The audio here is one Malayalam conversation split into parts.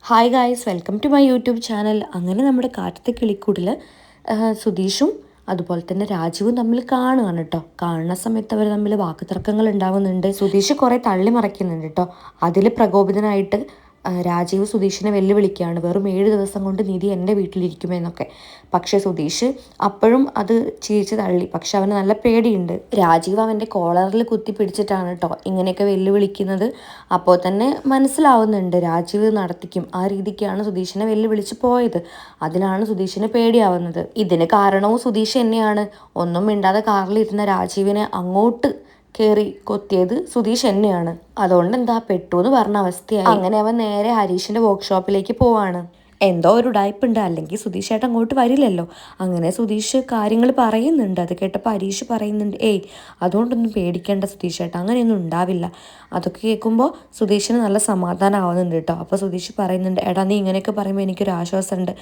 Hi guys, welcome to my YouTube channel. അങ്ങനെ നമ്മുടെ കാറ്റത്തെ കിളിക്കൂടിൽ സുധീഷും അതുപോലെ തന്നെ രാജീവും തമ്മിൽ കാണുകയാണ് കേട്ടോ. കാണുന്ന സമയത്ത് അവർ തമ്മിൽ വാക്കുതർക്കങ്ങൾ ഉണ്ടാവുന്നുണ്ട്. സുധീഷ് കുറേ തള്ളി മറിക്കുന്നുണ്ട് കേട്ടോ. അതിൽ പ്രകോപിതനായിട്ട് രാജീവ് സുധീഷിനെ വെല്ലുവിളിക്കുകയാണ്, വെറും 7 ദിവസം കൊണ്ട് നിധി എൻ്റെ വീട്ടിലിരിക്കുമെന്നൊക്കെ. പക്ഷേ സുധീഷ് അപ്പോഴും അത് ചിരിച്ച് തള്ളി. പക്ഷെ അവന് നല്ല പേടിയുണ്ട്. രാജീവ് അവൻ്റെ കോളറിൽ കുത്തി പിടിച്ചിട്ടാണ് കേട്ടോ ഇങ്ങനെയൊക്കെ വെല്ലുവിളിക്കുന്നത്. അപ്പോൾ തന്നെ മനസ്സിലാവുന്നുണ്ട് രാജീവ് നടത്തിക്കും. ആ രീതിക്കാണ് സുധീഷിനെ വെല്ലുവിളിച്ച് പോയത്. അതിലാണ് സുധീഷിന് പേടിയാവുന്നത്. ഇതിന് കാരണവും സുധീഷ് തന്നെയാണ്. ഒന്നും മിണ്ടാതെ കാറിലിരുന്ന രാജീവിനെ അങ്ങോട്ട് കയറി കൊത്തിയത് സുധീഷ് തന്നെയാണ്. അതുകൊണ്ട് എന്താ പെട്ടു എന്ന് പറഞ്ഞ അവസ്ഥയായി. അങ്ങനെ അവൻ നേരെ ഹരീഷിന്റെ വർക്ക്ഷോപ്പിലേക്ക് പോവാണ്. എന്തോ ഒരു ഉടായ്പുണ്ട്, അല്ലെങ്കിൽ സുധീഷ് ഏട്ടൻ അങ്ങോട്ട് വരില്ലല്ലോ. അങ്ങനെ സുധീഷ് കാര്യങ്ങൾ പറയുന്നുണ്ട്. അത് കേട്ടപ്പോൾ ഹരീഷ് പറയുന്നുണ്ട്, ഏയ് അതുകൊണ്ടൊന്നും പേടിക്കേണ്ട സുധീഷ് ഏട്ടൻ, അങ്ങനെയൊന്നും ഉണ്ടാവില്ല. അതൊക്കെ കേൾക്കുമ്പോൾ സുധീഷിന് നല്ല സമാധാനം ആവുന്നുണ്ട് കേട്ടോ. അപ്പോൾ സുധീഷ് പറയുന്നുണ്ട്, എടാ നീ ഇങ്ങനെയൊക്കെ പറയുമ്പോൾ എനിക്കൊരു ആശ്വാസമുണ്ട്.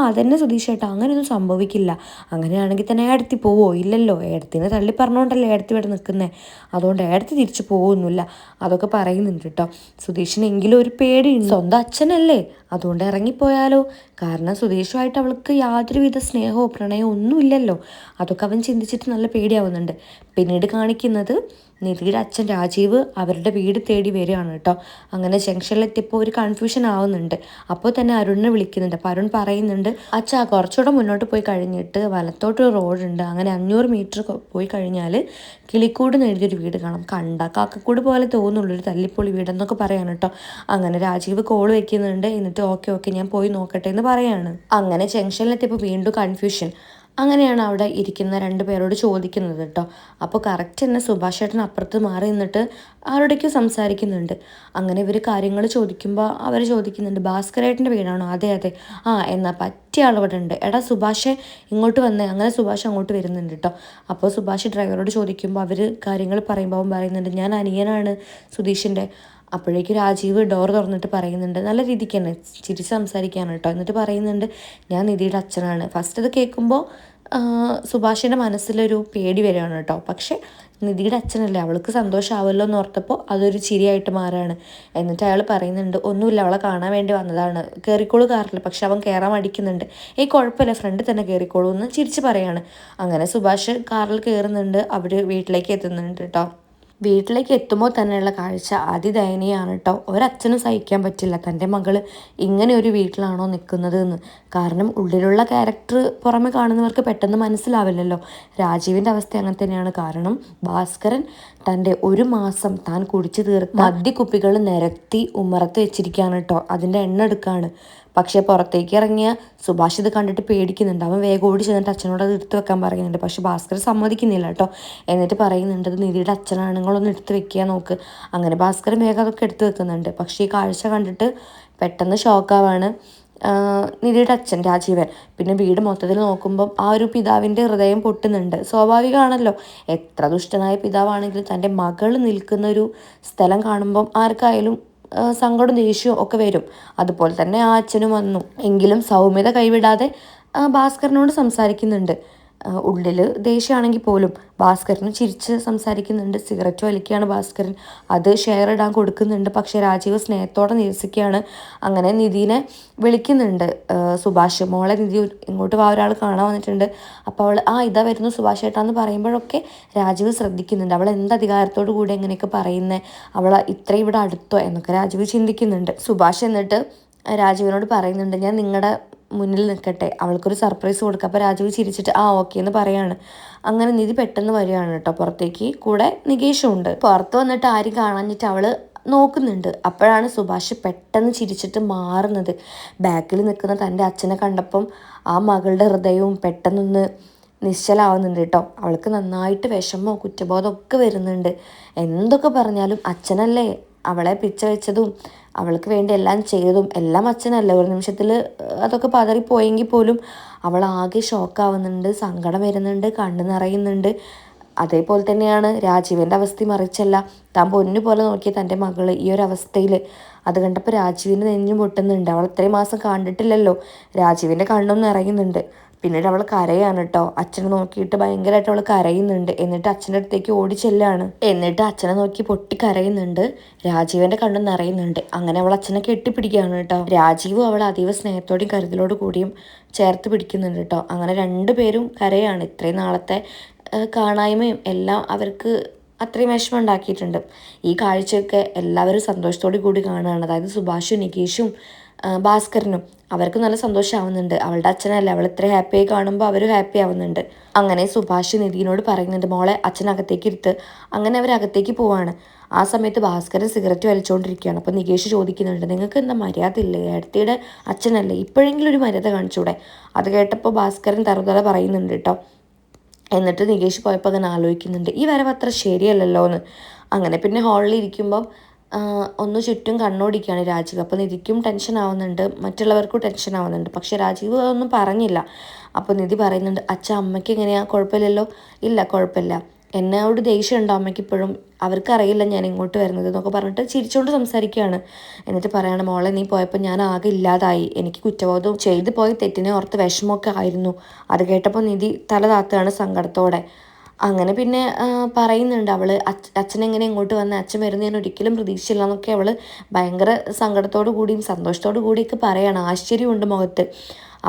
അതന്നെ സുധീഷ് ഏട്ടാ, അങ്ങനെയൊന്നും സംഭവിക്കില്ല. അങ്ങനെയാണെങ്കിൽ തന്നെ ഏടത്തി പോവോ? ഇല്ലല്ലോ. ഏടത്തിനെ തള്ളി പറഞ്ഞുകൊണ്ടല്ലേ ഏടത്തി ഇവിടെ നിൽക്കുന്നത്. അതുകൊണ്ട് ഏടത്തി തിരിച്ചു പോകുന്നില്ല. അതൊക്കെ പറയുന്നുണ്ട് കേട്ടോ. സുധീഷിനെങ്കിലും ഒരു പേടിയുണ്ട്. സ്വന്തം അച്ഛനല്ലേ, അതുകൊണ്ട് ഇറങ്ങിപ്പോയാലോ. കാരണം സുധീഷുമായിട്ട് അവൾക്ക് യാതൊരുവിധ സ്നേഹമോ പ്രണയമോ ഒന്നുമില്ലല്ലോ. അതൊക്കെ അവൻ ചിന്തിച്ചിട്ട് നല്ല പേടിയാവുന്നുണ്ട്. പിന്നീട് കാണിക്കുന്നത് നിധിയുടെ അച്ഛൻ രാജീവ് അവരുടെ വീട് തേടി വരികയാണ് കേട്ടോ. അങ്ങനെ ജംഗ്ഷനിലെത്തിയപ്പോൾ ഒരു കൺഫ്യൂഷൻ ആവുന്നുണ്ട്. അപ്പോൾ തന്നെ അരുണിനെ വിളിക്കുന്നുണ്ട്. അപ്പോൾ അരുൺ പറയുന്നുണ്ട്, അച്ഛാ കുറച്ചുകൂടെ മുന്നോട്ട് പോയി കഴിഞ്ഞിട്ട് വലത്തോട്ടൊരു റോഡുണ്ട്. അങ്ങനെ 500 മീറ്റർ പോയി കഴിഞ്ഞാൽ കിളിക്കൂട് എഴുതിയൊരു വീട് കാണാം. കണ്ട കാക്കക്കൂട് പോലെ തോന്നുള്ളൊരു തല്ലിപ്പൊളി വീടെന്നൊക്കെ പറയാണ് കേട്ടോ. അങ്ങനെ രാജീവ് കോൾ വെക്കുന്നുണ്ട്. എന്നിട്ട് ഓക്കെ ഞാൻ പോയി നോക്കട്ടെ എന്ന് പറയാണ്. അങ്ങനെ ജംഗ്ഷനിലെത്തിയപ്പോൾ വീണ്ടും കൺഫ്യൂഷൻ. അങ്ങനെയാണ് അവിടെ ഇരിക്കുന്ന 2 പേരോട് ചോദിക്കുന്നത് കേട്ടോ. അപ്പോൾ കറക്റ്റ് തന്നെ സുഭാഷ് ഏട്ടൻ അപ്പുറത്ത് മാറി നിന്നിട്ട് ആരോടേക്കും സംസാരിക്കുന്നുണ്ട്. അങ്ങനെ ഇവർ കാര്യങ്ങൾ ചോദിക്കുമ്പോൾ അവർ ചോദിക്കുന്നുണ്ട്, ഭാസ്കരേട്ടൻ്റെ വീടാണോ? അതെ. എന്നാൽ പറ്റിയ ആളിവിടെ ഉണ്ട്. എടാ സുഭാഷെ ഇങ്ങോട്ട് വന്നേ. അങ്ങനെ സുഭാഷ് അങ്ങോട്ട് വരുന്നുണ്ട് കേട്ടോ. അപ്പോൾ സുഭാഷ് ഡ്രൈവറോട് ചോദിക്കുമ്പോൾ അവർ കാര്യങ്ങൾ പറയുമ്പോൾ അവൻ പറയുന്നുണ്ട്, ഞാൻ അനിയനാണ് സുധീഷിൻ്റെ. അപ്പോഴേക്കും രാജീവ് ഡോർ തുറന്നിട്ട് പറയുന്നുണ്ട്, നല്ല രീതിക്ക് തന്നെ ചിരിച്ച് സംസാരിക്കുകയാണ് കേട്ടോ. എന്നിട്ട് പറയുന്നുണ്ട്, ഞാൻ നിധിയുടെ അച്ഛനാണ്. ഫസ്റ്റ് അത് കേൾക്കുമ്പോൾ സുഭാഷിൻ്റെ മനസ്സിലൊരു പേടി വരികയാണ് കേട്ടോ. പക്ഷേ നിധിയുടെ അച്ഛനല്ലേ, അവൾക്ക് സന്തോഷമാവുമല്ലോ എന്ന് ഓർത്തപ്പോൾ അതൊരു ചിരിയായിട്ട് മാറുകയാണ്. എന്നിട്ട് അയാൾ പറയുന്നുണ്ട്, ഒന്നുമില്ല, അവളെ കാണാൻ വേണ്ടി വന്നതാണ്, കയറിക്കോളൂ കാറിൽ. പക്ഷെ അവൻ കയറാൻ മടിക്കുന്നുണ്ട്. കുഴപ്പമില്ല, ഫ്രണ്ടിൽ തന്നെ കയറിക്കോളൂ എന്ന് ചിരിച്ച് പറയാണ്. അങ്ങനെ സുഭാഷ് കാറിൽ കയറുന്നുണ്ട്. അവർ വീട്ടിലേക്ക് എത്തുന്നുണ്ട് കേട്ടോ. വീട്ടിലേക്ക് എത്തുമ്പോൾ തന്നെയുള്ള കാഴ്ച അതിദയനീയമാണ് കേട്ടോ. ഒരച്ഛനും സഹിക്കാൻ പറ്റില്ല തൻ്റെ മകള് ഇങ്ങനെ ഒരു വീട്ടിലാണോ നിൽക്കുന്നത് എന്ന്. കാരണം ഉള്ളിലുള്ള ക്യാരക്ടർ പുറമെ കാണുന്നവർക്ക് പെട്ടെന്ന് മനസ്സിലാവില്ലല്ലോ. രാജീവിൻ്റെ അവസ്ഥ അങ്ങനെ തന്നെയാണ്. കാരണം ഭാസ്കരൻ തൻ്റെ 1 മാസം താൻ കുടിച്ചു തീർത്ത മദ്യക്കുപ്പികൾ നിരത്തി ഉമ്മറത്ത് വെച്ചിരിക്കുകയാണ് കേട്ടോ. അതിൻ്റെ എണ്ണ എടുക്കുകയാണ്. പക്ഷേ പുറത്തേക്ക് ഇറങ്ങിയ സുഭാഷ് ഇത് കണ്ടിട്ട് പേടിക്കുന്നുണ്ട്. അവൻ വേഗം ഓടി ചെന്നിട്ട് അച്ഛനോട് അത് എടുത്ത് വെക്കാൻ പറയുന്നുണ്ട്. പക്ഷെ ഭാസ്കർ സമ്മതിക്കുന്നില്ല കേട്ടോ. എന്നിട്ട് പറയുന്നുണ്ട്, അത് നിധിയുടെ അച്ഛനാണ്, നിങ്ങളൊന്ന് എടുത്ത് വെക്കുക നോക്ക്. അങ്ങനെ ഭാസ്കരൻ വേഗം അതൊക്കെ എടുത്ത് വെക്കുന്നുണ്ട്. പക്ഷേ ഈ കാഴ്ച കണ്ടിട്ട് പെട്ടെന്ന് ഷോക്കാവാണ് നിധിയുടെ അച്ഛൻ രാജീവൻ. പിന്നെ വീട് മൊത്തത്തിൽ നോക്കുമ്പം ആ ഒരു പിതാവിൻ്റെ ഹൃദയം പൊട്ടുന്നുണ്ട്. സ്വാഭാവികമാണല്ലോ, എത്ര ദുഷ്ടനായ പിതാവാണെങ്കിലും തൻ്റെ മകൾ നിൽക്കുന്ന ഒരു സ്ഥലം കാണുമ്പം ആർക്കായാലും സങ്കടവും ദേഷ്യവും ഒക്കെ വരും. അതുപോലെ തന്നെ ആ അച്ഛനും വന്നു. എങ്കിലും സൗമ്യത കൈവിടാതെ ഭാസ്കരനോട് സംസാരിക്കുന്നുണ്ട്. ഉള്ളിൽ ദേഷ്യമാണെങ്കിൽ പോലും ഭാസ്കരന് ചിരിച്ച് സംസാരിക്കുന്നുണ്ട്. സിഗരറ്റ് വലിക്കുകയാണ് ഭാസ്കരൻ. അത് ഷെയർ ഇടാൻ കൊടുക്കുന്നുണ്ട്. പക്ഷേ രാജീവ് സ്നേഹത്തോടെ നിരസിക്കുകയാണ്. അങ്ങനെ നിധിനെ വിളിക്കുന്നുണ്ട് സുഭാഷ്. മോളെ നിധി ഇങ്ങോട്ട് ഒരാൾ കാണാൻ വന്നിട്ടുണ്ട്. അപ്പോൾ അവൾ ഇതാ വരുന്നു സുഭാഷ് ഏട്ടാന്ന് പറയുമ്പോഴൊക്കെ രാജീവ് ശ്രദ്ധിക്കുന്നുണ്ട്. അവൾ എന്ത് അധികാരത്തോടു കൂടി എങ്ങനെയൊക്കെ പറയുന്നത്, അവൾ ഇത്രയും ഇവിടെ അടുത്തോ എന്നൊക്കെ രാജീവ് ചിന്തിക്കുന്നുണ്ട്. സുഭാഷ് എന്നിട്ട് രാജീവിനോട് പറയുന്നുണ്ട്, ഞാൻ നിങ്ങളുടെ മുന്നിൽ നിൽക്കട്ടെ, അവൾക്കൊരു സർപ്രൈസ് കൊടുക്കുക. അപ്പോൾ രാജീവ് ചിരിച്ചിട്ട് ഓക്കെ എന്ന് പറയാണ്. അങ്ങനെ നിധി പെട്ടെന്ന് വരികയാണ് കേട്ടോ പുറത്തേക്ക്. കൂടെ നികേഷും ഉണ്ട്. പുറത്ത് വന്നിട്ട് ആരും കാണാഞ്ഞിട്ട് അവൾ നോക്കുന്നുണ്ട്. അപ്പോഴാണ് സുഭാഷ് പെട്ടെന്ന് ചിരിച്ചിട്ട് മാറുന്നത്. ബാക്കിൽ നിൽക്കുന്ന തൻ്റെ അച്ഛനെ കണ്ടപ്പം ആ മകളുടെ ഹൃദയവും പെട്ടെന്നൊന്ന് നിശ്ചലാവുന്നുണ്ട് കേട്ടോ. അവൾക്ക് നന്നായിട്ട് വിഷമോ കുറ്റബോധം ഒക്കെ വരുന്നുണ്ട്. എന്തൊക്കെ പറഞ്ഞാലും അച്ഛനല്ലേ അവളെ പിച്ച വെച്ചതും അവൾക്ക് വേണ്ടി എല്ലാം ചെയ്തതും എല്ലാം അച്ഛനല്ലേ. ഒരു നിമിഷത്തിൽ അതൊക്കെ പതറിപ്പോയെങ്കിൽ പോലും അവൾ ആകെ ഷോക്കാവുന്നുണ്ട്, സങ്കടം വരുന്നുണ്ട്, കണ്ണ് നിറയുന്നുണ്ട്. അതേപോലെ തന്നെയാണ് രാജീവിൻ്റെ അവസ്ഥ. മറിച്ചല്ല, താൻ പൊന്നു പോലെ നോക്കിയ തൻ്റെ മകള് ഈ ഒരു അവസ്ഥയിൽ. അത് കണ്ടപ്പോൾ രാജീവിൻ്റെ നെഞ്ഞു പൊട്ടുന്നുണ്ട്. അവൾ ഇത്രയും മാസം കണ്ടിട്ടില്ലല്ലോ. രാജീവിൻ്റെ കണ്ണും നിറയുന്നുണ്ട്. പിന്നീട് അവൾ കരയാണ് കേട്ടോ. അച്ഛനെ നോക്കിയിട്ട് ഭയങ്കരമായിട്ട് അവൾ കരയുന്നുണ്ട്. എന്നിട്ട് അച്ഛൻ്റെ അടുത്തേക്ക് ഓടി ചെല്ലാണ്. എന്നിട്ട് അച്ഛനെ നോക്കി പൊട്ടി കരയുന്നുണ്ട്. രാജീവന്റെ കണ്ണും നിറയുന്നുണ്ട്. അങ്ങനെ അവൾ അച്ഛനെ കെട്ടിപ്പിടിക്കുകയാണ് കേട്ടോ. രാജീവും അവൾ അതീവ സ്നേഹത്തോടെയും കരുതലോട് കൂടിയും ചേർത്ത് പിടിക്കുന്നുണ്ട് കേട്ടോ. അങ്ങനെ രണ്ടുപേരും കരയാണ്. ഇത്രയും നാളത്തെ കാണായ്മയും എല്ലാം അവർക്ക് അത്രയും വിഷമം ഉണ്ടാക്കിയിട്ടുണ്ട്. ഈ കാഴ്ചയൊക്കെ എല്ലാവരും സന്തോഷത്തോടു കൂടി കാണുകയാണ്. അതായത് സുഭാഷും നികേഷും ഭാസ്കരനും അവർക്ക് നല്ല സന്തോഷമാവുന്നുണ്ട്. അവളുടെ അച്ഛനല്ലേ, അവൾ ഇത്ര ഹാപ്പിയായി കാണുമ്പോൾ അവർ ഹാപ്പി ആവുന്നുണ്ട്. അങ്ങനെ സുഭാഷ് നിധിനോട് പറയുന്നുണ്ട്, മോളെ അച്ഛനകത്തേക്ക് ഇരുത്ത്. അങ്ങനെ അവരകത്തേക്ക് പോവാണ്. ആ സമയത്ത് ഭാസ്കരൻ സിഗരറ്റ് വലിച്ചുകൊണ്ടിരിക്കുകയാണ്. അപ്പോൾ നികേഷ് ചോദിക്കുന്നുണ്ട്, നിങ്ങൾക്ക് എന്താ മര്യാദ ഇല്ലേ? ഏടത്തിയുടെ അച്ഛനല്ലേ, ഇപ്പോഴെങ്കിലും ഒരു മര്യാദ കാണിച്ചൂടെ? അത് കേട്ടപ്പോൾ ഭാസ്കരൻ തറുതല പറയുന്നുണ്ട് കേട്ടോ. എന്നിട്ട് നികേഷ് പോയപ്പോൾ അങ്ങനെ ആലോചിക്കുന്നുണ്ട്, ഈ വരവ് അത്ര ശരിയല്ലല്ലോ എന്ന്. അങ്ങനെ പിന്നെ ഹാളിൽ ഇരിക്കുമ്പം ഒന്ന് ചുറ്റും കണ്ണോടിക്കുകയാണ് രാജീവ്. അപ്പോൾ നിധിക്കും ടെൻഷൻ ആവുന്നുണ്ട്, മറ്റുള്ളവർക്കും ടെൻഷൻ ആവുന്നുണ്ട്. പക്ഷെ രാജീവ് അതൊന്നും പറഞ്ഞില്ല. അപ്പോൾ നിധി പറയുന്നുണ്ട്, അച്ഛൻ അമ്മയ്ക്ക് എങ്ങനെയാ, കുഴപ്പമില്ലല്ലോ? ഇല്ല കുഴപ്പമില്ല, എന്നോട് ദേഷ്യമുണ്ടോ അമ്മയ്ക്ക് ഇപ്പോഴും? അവർക്കറിയില്ല ഞാൻ ഇങ്ങോട്ട് വരുന്നത് എന്നൊക്കെ പറഞ്ഞിട്ട് ചിരിച്ചുകൊണ്ട് സംസാരിക്കുകയാണ്. എന്നിട്ട് പറയാണ്, മോളെ നീ പോയപ്പോൾ ഞാൻ ആകെ ഇല്ലാതായി. എനിക്ക് കുറ്റബോധവും ചെയ്തു പോയ തെറ്റിനെ ഓർത്ത് വിഷമമൊക്കെ ആയിരുന്നു. അത് കേട്ടപ്പോൾ നിധി തല താത്തുകയാണ് സങ്കടത്തോടെ. അങ്ങനെ പിന്നെ പറയുന്നുണ്ട് അവൾ, അച്ഛനെങ്ങനെ ഇങ്ങോട്ട് വന്ന്, അച്ഛൻ വരുന്ന ഞാൻ ഒരിക്കലും പ്രതീക്ഷിച്ചില്ല എന്നൊക്കെ അവൾ ഭയങ്കര സങ്കടത്തോടു കൂടിയും സന്തോഷത്തോടു കൂടിയൊക്കെ പറയാണ്. ആശ്ചര്യമുണ്ട് മുഖത്ത്.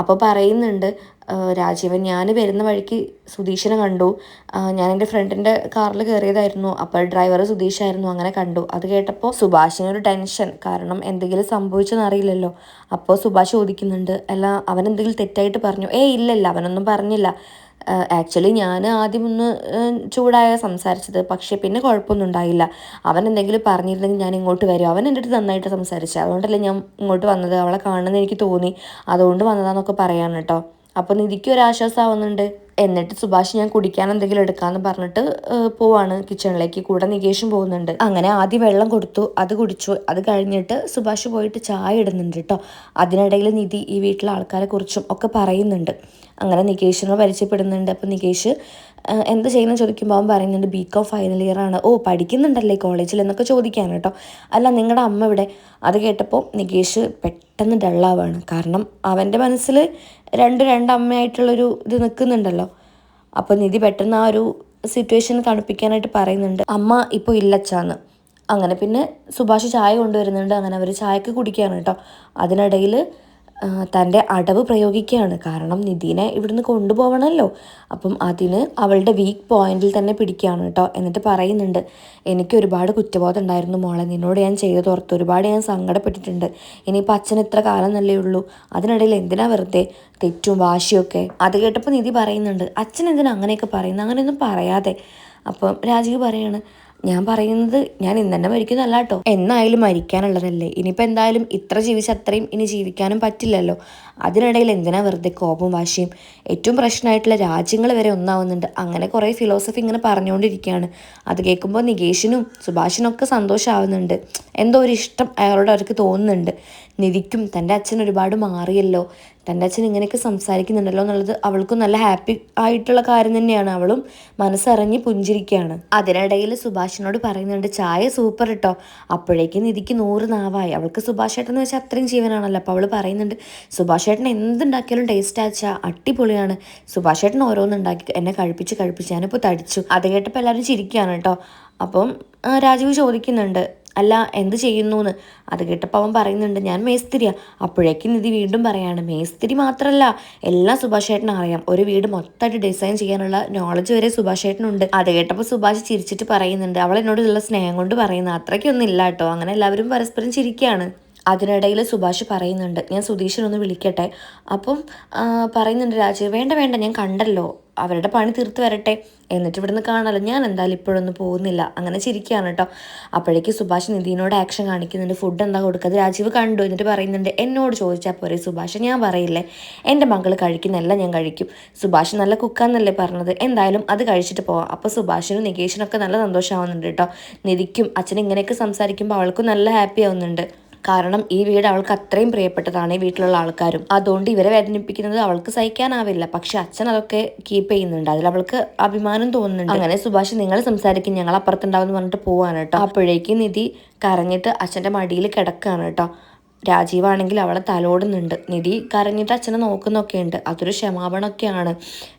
അപ്പോൾ പറയുന്നുണ്ട് രാജീവൻ, ഞാൻ വരുന്ന വഴിക്ക് സുധീഷിനെ കണ്ടു. ഞാൻ എൻ്റെ ഫ്രണ്ടിൻ്റെ കാറിൽ കയറിയതായിരുന്നു. അപ്പോൾ ഡ്രൈവർ സുധീഷായിരുന്നു. അങ്ങനെ കണ്ടു. അത് കേട്ടപ്പോൾ സുഭാഷിനൊരു ടെൻഷൻ. കാരണം എന്തെങ്കിലും സംഭവിച്ചെന്ന് അറിയില്ലല്ലോ. അപ്പോൾ സുഭാഷ് ചോദിക്കുന്നുണ്ട്, അല്ല അവൻ എന്തെങ്കിലും തെറ്റായിട്ട് പറഞ്ഞു? ഇല്ലല്ല, അവനൊന്നും പറഞ്ഞില്ല. ആക്ച്വലി ഞാൻ ആദ്യം ഒന്ന് ചൂടായ സംസാരിച്ചത്. പക്ഷേ പിന്നെ കുഴപ്പമൊന്നും ഉണ്ടായില്ല. അവൻ എന്തെങ്കിലും പറഞ്ഞിരുന്നെങ്കിൽ ഞാൻ ഇങ്ങോട്ട് വരും. അവൻ എൻ്റെ അടുത്ത് നന്നായിട്ട് സംസാരിച്ചു. അതുകൊണ്ടല്ലേ ഞാൻ ഇങ്ങോട്ട് വന്നത്. അവളെ കാണുമെന്ന് എനിക്ക് തോന്നി, അതുകൊണ്ട് വന്നതാന്നൊക്കെ പറയാൻ കേട്ടോ. അപ്പോൾ നിധിക്ക് ഒരു ആശ്വാസമാവുന്നുണ്ട്. എന്നിട്ട് സുഭാഷ് ഞാൻ കുടിക്കാൻ എന്തെങ്കിലും എടുക്കാമെന്ന് പറഞ്ഞിട്ട് പോവാണ് കിച്ചണിലേക്ക്. കൂടെ നികേഷും പോകുന്നുണ്ട്. അങ്ങനെ ആദ്യം വെള്ളം കൊടുത്തു, അത് കുടിച്ചു. അത് കഴിഞ്ഞിട്ട് സുഭാഷ് പോയിട്ട് ചായ ഇടുന്നുണ്ട് കേട്ടോ. അതിനിടയിൽ നിധി ഈ വീട്ടിലെ ആൾക്കാരെ കുറിച്ചും ഒക്കെ പറയുന്നുണ്ട്. അങ്ങനെ നികേഷിനെ പരിചയപ്പെടുന്നുണ്ട്. അപ്പോൾ നികേഷ് എന്ത് ചെയ്യുന്നു ചോദിക്കുമ്പോൾ അവൻ പറയുന്നുണ്ട്, BCom ഫൈനൽ ഇയർ ആണ്. പഠിക്കുന്നുണ്ടല്ലേ കോളേജിൽ എന്നൊക്കെ ചോദിക്കാൻ കേട്ടോ. അല്ല, നിങ്ങളുടെ അമ്മ ഇവിടെ? അത് കേട്ടപ്പോൾ നികേഷ് പെട്ടെന്ന് ഡള്ളാവാണ്. കാരണം അവൻ്റെ മനസ്സിൽ രണ്ടമ്മയായിട്ടുള്ളൊരു ഇത് നിൽക്കുന്നുണ്ടല്ലോ. അപ്പോൾ നിധി പെട്ടെന്ന് ആ ഒരു സിറ്റുവേഷൻ തണുപ്പിക്കാനായിട്ട് പറയുന്നുണ്ട്, അമ്മ ഇപ്പോൾ ഇല്ലച്ചാന്ന്. അങ്ങനെ പിന്നെ സുഭാഷ് ചായ കൊണ്ടുവരുന്നുണ്ട്. അങ്ങനെ അവർ ചായക്ക് കുടിക്കുകയാണ് കേട്ടോ. അതിനിടയിൽ തൻ്റെ അടവ് പ്രയോഗിക്കുകയാണ്. കാരണം നിധിനെ ഇവിടുന്ന് കൊണ്ടുപോകണമല്ലോ. അപ്പം അതിന് അവളുടെ വീക്ക് പോയിന്റിൽ തന്നെ പിടിക്കുകയാണ് കേട്ടോ. എന്നിട്ട് പറയുന്നുണ്ട്, എനിക്ക് ഒരുപാട് കുറ്റബോധം ഉണ്ടായിരുന്നു മോളെ, നിന്നോട് ഞാൻ ചെയ്തതോർത്ത് ഒരുപാട് ഞാൻ സങ്കടപ്പെട്ടിട്ടുണ്ട്. ഇനിയിപ്പോൾ അച്ഛൻ ഇത്ര കാലം നല്ലേ ഉള്ളൂ, അതിനിടയിൽ എന്തിനാ വെറുതെ തെറ്റും വാശിയൊക്കെ? അത് കേട്ടപ്പോൾ നിധി പറയുന്നുണ്ട്, അച്ഛൻ എന്തിനാ അങ്ങനെയൊക്കെ പറയുന്നത്? അങ്ങനെയൊന്നും പറയാതെ. അപ്പം രാജീവ് പറയാണ്, ഞാൻ പറയുന്നത് ഞാൻ ഇന്ന് തന്നെ മരിക്കുന്നല്ല കേട്ടോ, എന്നായാലും മരിക്കാനുള്ളതല്ലേ. ഇനിയിപ്പോൾ എന്തായാലും ഇത്ര ജീവിച്ച അത്രയും ഇനി ജീവിക്കാനും പറ്റില്ലല്ലോ. അതിനിടയിൽ എന്തിനാ വെറുതെ കോപം വാശിയും? ഏറ്റവും പ്രശ്നമായിട്ടുള്ള രാജ്യങ്ങൾ വരെ ഒന്നാവുന്നുണ്ട്. അങ്ങനെ കുറേ ഫിലോസഫി ഇങ്ങനെ പറഞ്ഞുകൊണ്ടിരിക്കുകയാണ്. അത് കേൾക്കുമ്പോൾ നികേഷിനും സുഭാഷിനൊക്കെ സന്തോഷമാവുന്നുണ്ട്. എന്തോ ഒരു ഇഷ്ടം അയാളോട് അവർക്ക് തോന്നുന്നുണ്ട്. നിധിക്കും തൻ്റെ അച്ഛൻ ഒരുപാട് മാറിയല്ലോ, തൻ്റെ അച്ഛൻ ഇങ്ങനെയൊക്കെ സംസാരിക്കുന്നുണ്ടല്ലോ എന്നുള്ളത് അവൾക്കും നല്ല ഹാപ്പി ആയിട്ടുള്ള കാര്യം തന്നെയാണ്. അവളും മനസ്സറിഞ്ഞ് പുഞ്ചിരിക്കുകയാണ്. അതിനിടയിൽ സുഭാഷിനോട് പറയുന്നുണ്ട്, ചായ സൂപ്പർ കേട്ടോ. അപ്പോഴേക്കും നിധിക്ക് 100 നാവായി. അവൾക്ക് സുഭാഷ് ഏട്ടൻ എന്ന് വെച്ചാൽ അത്രയും ജീവനാണല്ലോ. അപ്പോൾ അവൾ പറയുന്നുണ്ട്, സുഭാഷ് ഏട്ടൻ എന്തുണ്ടാക്കിയാലും ടേസ്റ്റ് ആച്ചാൽ അടിപൊളിയാണ്. സുഭാഷ് ഏട്ടൻ ഓരോന്നുണ്ടാക്കി എന്നെ കഴിപ്പിച്ച് ഞാനിപ്പോൾ തടിച്ചു. അത് കേട്ടപ്പോൾ എല്ലാവരും ചിരിക്കുകയാണ് കേട്ടോ. അപ്പം രാജീവ് ചോദിക്കുന്നുണ്ട്, അല്ല എന്ത് ചെയ്യുന്നു എന്ന്. അത് കേട്ടപ്പോൾ അവൻ പറയുന്നുണ്ട്, ഞാൻ മേസ്തിരിയാ. അപ്പോഴേക്കും നിധി വീണ്ടും പറയാണ്, മേസ്തിരി മാത്രമല്ല എല്ലാം സുഭാഷ് ഏട്ടനും അറിയാം. ഒരു വീട് മൊത്തമായിട്ട് ഡിസൈൻ ചെയ്യാനുള്ള നോളജ് വരെ സുഭാഷ് ഏട്ടനുണ്ട്. അത് കേട്ടപ്പോൾ സുഭാഷ് ചിരിച്ചിട്ട് പറയുന്നുണ്ട്, അവൾ എന്നോടുള്ള സ്നേഹം കൊണ്ട് പറയുന്നത്, അത്രയ്ക്കൊന്നും ഇല്ല കേട്ടോ. അങ്ങനെ എല്ലാവരും പരസ്പരം ചിരിക്കുകയാണ്. അതിനിടയിൽ സുഭാഷ് പറയുന്നുണ്ട്, ഞാൻ സുധീഷിനൊന്ന് വിളിക്കട്ടെ. അപ്പം പറയുന്നുണ്ട് രാജീവ്, വേണ്ട ഞാൻ കണ്ടല്ലോ, അവരുടെ പണി തീർത്ത് വരട്ടെ, എന്നിട്ട് ഇവിടുന്ന് കാണാമല്ലോ, ഞാൻ എന്തായാലും ഇപ്പോഴൊന്നും പോകുന്നില്ല. അങ്ങനെ ചിരിക്കുകയാണ് കേട്ടോ. അപ്പോഴേക്ക് സുഭാഷ് നിധിനോട് ആക്ഷൻ കാണിക്കുന്നുണ്ട്. ഫുഡ് എന്താ കൊടുക്കുക? രാജീവ് കണ്ടു. എന്നിട്ട് പറയുന്നുണ്ട്, എന്നോട് ചോദിച്ചാൽ പോരെ സുഭാഷ്, ഞാൻ പറയില്ലേ, എൻ്റെ മകൾ കഴിക്കുന്നല്ല ഞാൻ കഴിക്കും. സുഭാഷ് നല്ല കുക്കാന്നല്ലേ പറഞ്ഞത്, എന്തായാലും അത് കഴിച്ചിട്ട് പോവാം. അപ്പോൾ സുഭാഷിനും നികേഷിനൊക്കെ നല്ല സന്തോഷമാവുന്നുണ്ട് കേട്ടോ. നിധിക്കും അച്ഛൻ ഇങ്ങനെയൊക്കെ സംസാരിക്കുമ്പോൾ അവൾക്കും നല്ല ഹാപ്പി ആവുന്നുണ്ട്. കാരണം ഈ വീട് അവൾക്ക് അത്രയും പ്രിയപ്പെട്ടതാണ്, ഈ വീട്ടിലുള്ള ആൾക്കാരും. അതുകൊണ്ട് ഇവരെ വേദനിപ്പിക്കുന്നത് അവൾക്ക് സഹിക്കാനാവില്ല. പക്ഷെ അച്ഛൻ അതൊക്കെ കീപ്പ് ചെയ്യുന്നുണ്ട്, അതിൽ അവൾക്ക് അഭിമാനം തോന്നുന്നുണ്ട്. അങ്ങനെ സുഭാഷ്, നിങ്ങൾ സംസാരിക്കും, ഞങ്ങൾ അപ്പുറത്തുണ്ടാവും എന്ന് പറഞ്ഞിട്ട് പോവാണ് കേട്ടോ. അപ്പോഴേക്കും നിധി കരഞ്ഞിട്ട് അച്ഛൻ്റെ മടിയിൽ കിടക്കുകയാണ് കേട്ടോ. രാജീവാണെങ്കിൽ അവളെ തലോടുന്നുണ്ട്. നിധി കരഞ്ഞിട്ട് അച്ഛനെ നോക്കുന്നൊക്കെ ഉണ്ട്. അതൊരു ക്ഷമാപണമൊക്കെയാണ്.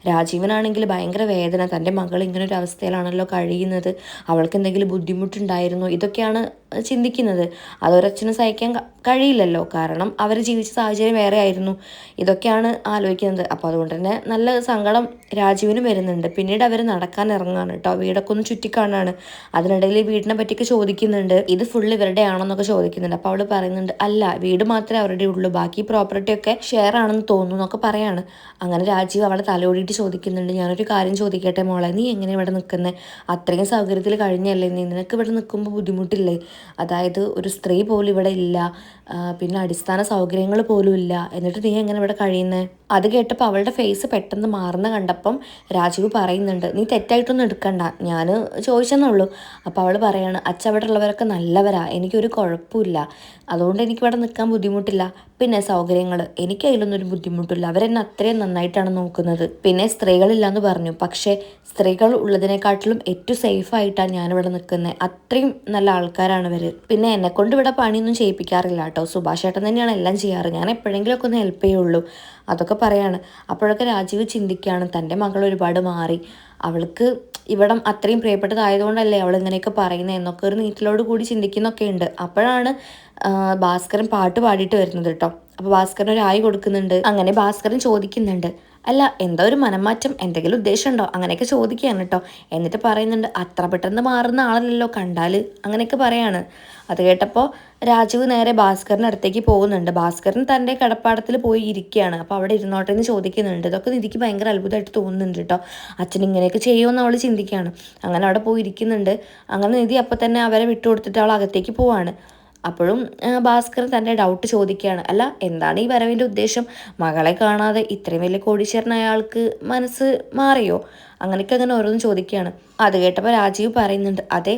രാജീവനാണെങ്കിൽ ഭയങ്കര വേദന, തൻ്റെ മകൾ ഇങ്ങനെ ഒരു അവസ്ഥയിലാണല്ലോ കഴിയുന്നത്, അവൾക്ക് എന്തെങ്കിലും ബുദ്ധിമുട്ടുണ്ടായിരുന്നു, ഇതൊക്കെയാണ് ചിന്തിക്കുന്നത്. അതൊരച്ഛന് സഹിക്കാൻ കഴിയില്ലല്ലോ, കാരണം അവർ ജീവിച്ച സാഹചര്യം വേറെ ആയിരുന്നു. ഇതൊക്കെയാണ് ആലോചിക്കുന്നത്. അപ്പോൾ അതുകൊണ്ട് തന്നെ നല്ല സങ്കടം രാജീവിന് വരുന്നുണ്ട്. പിന്നീട് അവർ നടക്കാൻ ഇറങ്ങുകയാണ് കേട്ടോ. വീടൊക്കെ ഒന്ന് ചുറ്റിക്കാണാണ്. അതിനിടയിൽ വീടിനെ പറ്റിയൊക്കെ ചോദിക്കുന്നുണ്ട്. ഇത് ഫുള്ള് ഇവരുടെ ആണെന്നൊക്കെ ചോദിക്കുന്നുണ്ട്. അപ്പോൾ അവൾ പറയുന്നുണ്ട്, അല്ല, വീട് മാത്രമേ അവരുടെ ഉള്ളൂ, ബാക്കി പ്രോപ്പർട്ടി ഒക്കെ ഷെയർ ആണെന്ന് തോന്നുന്നു എന്നൊക്കെ പറയാണ്. അങ്ങനെ രാജീവ് അവളെ തലോടിയിട്ട് ചോദിക്കുന്നുണ്ട്, ഞാനൊരു കാര്യം ചോദിക്കട്ടെ മോളെ, നീ എങ്ങനെ ഇവിടെ നിൽക്കുന്നത്? അത്രയും സൗകര്യത്തിൽ കഴിഞ്ഞല്ലേ നീ, നിനക്ക് ഇവിടെ നിൽക്കുമ്പോൾ ബുദ്ധിമുട്ടില്ലേ? അതായത് ഒരു സ്ത്രീ പോലും ഇവിടെ ഇല്ല, പിന്നെ അടിസ്ഥാന സൗകര്യങ്ങൾ പോലും ഇല്ല, എന്നിട്ട് നീ എങ്ങനെ ഇവിടെ കഴിയുന്നത്? അത് കേട്ടപ്പോൾ അവളുടെ ഫേസ് പെട്ടെന്ന് മാറുന്ന കണ്ടപ്പം രാജീവ് പറയുന്നുണ്ട്, നീ തെറ്റായിട്ടൊന്നും എടുക്കണ്ട, ഞാൻ ചോദിച്ചെന്നുള്ളൂ. അപ്പോൾ അവൾ പറയാണ്, അച്ഛ അവിടെ ഉള്ളവരൊക്കെ നല്ലവരാ, എനിക്കൊരു കുഴപ്പമില്ല, അതുകൊണ്ട് എനിക്കിവിടെ നിൽക്കാൻ ബുദ്ധിമുട്ടില്ല. പിന്നെ സൗകര്യങ്ങൾ, എനിക്ക് അതിലൊന്നും ഒരു ബുദ്ധിമുട്ടില്ല, അവരെന്നെ അത്രയും നന്നായിട്ടാണ് നോക്കുന്നത്. പിന്നെ സ്ത്രീകളില്ലാന്ന് പറഞ്ഞു, പക്ഷേ സ്ത്രീകൾ ഉള്ളതിനെക്കാട്ടിലും ഏറ്റവും സേഫായിട്ടാണ് ഞാനിവിടെ നിൽക്കുന്നത്, അത്രയും നല്ല ആൾക്കാരാണ് ഇവർ. പിന്നെ എന്നെക്കൊണ്ട് ഇവിടെ പണിയൊന്നും ചെയ്യിപ്പിക്കാറില്ല കേട്ടോ, സുഭാഷ് ഏട്ടൻ തന്നെയാണ് എല്ലാം ചെയ്യാറ്, ഞാൻ എപ്പോഴെങ്കിലുമൊക്കെ ഒന്ന് ഹെൽപ്പ് ചെയ്യുള്ളൂ, അതൊക്കെ പറയാണ്. അപ്പോഴൊക്കെ രാജീവ് ചിന്തിക്കുകയാണ്, തൻ്റെ മകൾ ഒരുപാട് മാറി, അവൾക്ക് ഇവിടം അത്രയും പ്രിയപ്പെട്ടതായതുകൊണ്ടല്ലേ അവൾ ഇങ്ങനെയൊക്കെ പറയുന്നത് എന്നൊക്കെ ഒരു നീറ്റിലോട് കൂടി ചിന്തിക്കുന്നൊക്കെ ഉണ്ട്. അപ്പോഴാണ് ഭാസ്കരൻ പാട്ട് പാടിയിട്ട് വരുന്നത് കേട്ടോ. അപ്പോൾ ഭാസ്കരൻ ഒരു ആയി കൊടുക്കുന്നുണ്ട്. അങ്ങനെ ഭാസ്കരൻ ചോദിക്കുന്നുണ്ട്, അല്ല, എന്താ ഒരു മനംമാറ്റം, എന്തെങ്കിലും ഉദ്ദേശമുണ്ടോ, അങ്ങനെയൊക്കെ ചോദിക്കുകയാണ് കേട്ടോ. എന്നിട്ട് പറയുന്നുണ്ട്, അത്ര പെട്ടെന്ന് മാറുന്ന ആളല്ലല്ലോ കണ്ടാൽ, അങ്ങനെയൊക്കെ പറയാണ്. അത് കേട്ടപ്പോൾ രാജീവ് നേരെ ഭാസ്കറിൻ്റെ അടുത്തേക്ക് പോകുന്നുണ്ട്. ഭാസ്കരൻ തൻ്റെ കടപ്പാടത്തിൽ പോയി ഇരിക്കുകയാണ്. അപ്പോൾ അവിടെ ഇരുന്നോട്ടെ എന്ന് ചോദിക്കുന്നുണ്ട്. ഇതൊക്കെ നിധിക്ക് ഭയങ്കര അത്ഭുതമായിട്ട് തോന്നുന്നുണ്ട് കേട്ടോ. അച്ഛൻ ഇങ്ങനെയൊക്കെ ചെയ്യുമെന്ന് അവൾ ചിന്തിക്കുകയാണ്. അങ്ങനെ അവിടെ പോയി ഇരിക്കുന്നുണ്ട്. അങ്ങനെ നിധി അപ്പം തന്നെ അവരെ വിട്ടുകൊടുത്തിട്ട് അവൾ അകത്തേക്ക് പോവാണ്. അപ്പോഴും ഭാസ്കരൻ തൻ്റെ ഡൗട്ട് ചോദിക്കുകയാണ്, അല്ല, എന്താണ് ഈ വരവിൻ്റെ ഉദ്ദേശം? മകളെ കാണാതെ ഇത്രയും വലിയ കോടീശ്വരനായ ആൾക്ക് മനസ്സ് മാറിയോ? അങ്ങനെയൊക്കെ അങ്ങനെ ഓരോന്നും ചോദിക്കുകയാണ്. അത് കേട്ടപ്പോൾ രാജീവ് പറയുന്നുണ്ട്, അതെ,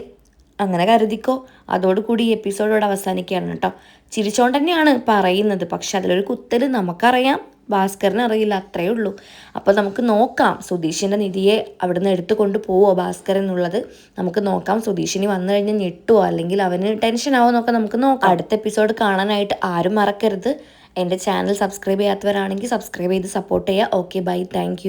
അങ്ങനെ കരുതിക്കോ. അതോടുകൂടി ഈ എപ്പിസോഡോട് അവസാനിക്കുകയാണ് കേട്ടോ. ചിരിച്ചോണ്ട് തന്നെയാണ് പറയുന്നത്, പക്ഷെ അതിലൊരു കുത്തൽ നമുക്കറിയാം, ഭാസ്കറിന് അറിയില്ല, അത്രയേ ഉള്ളൂ. അപ്പോൾ നമുക്ക് നോക്കാം സുധീഷിൻ്റെ നിധിയെ അവിടുന്ന് എടുത്തു കൊണ്ട് പോവോ ഭാസ്കരൻ എന്നുള്ളത് നമുക്ക് നോക്കാം. സുധീഷിനി വന്നു കഴിഞ്ഞാൽ ഞെട്ടുവോ അല്ലെങ്കിൽ അവന് ടെൻഷൻ ആവോ എന്നൊക്കെ നമുക്ക് നോക്കാം. അടുത്ത എപ്പിസോഡ് കാണാനായിട്ട് ആരും മറക്കരുത്. എൻ്റെ ചാനൽ സബ്സ്ക്രൈബ് ചെയ്യാത്തവരാണെങ്കിൽ സബ്സ്ക്രൈബ് ചെയ്ത് സപ്പോർട്ട് ചെയ്യുക. Okay, bye, thank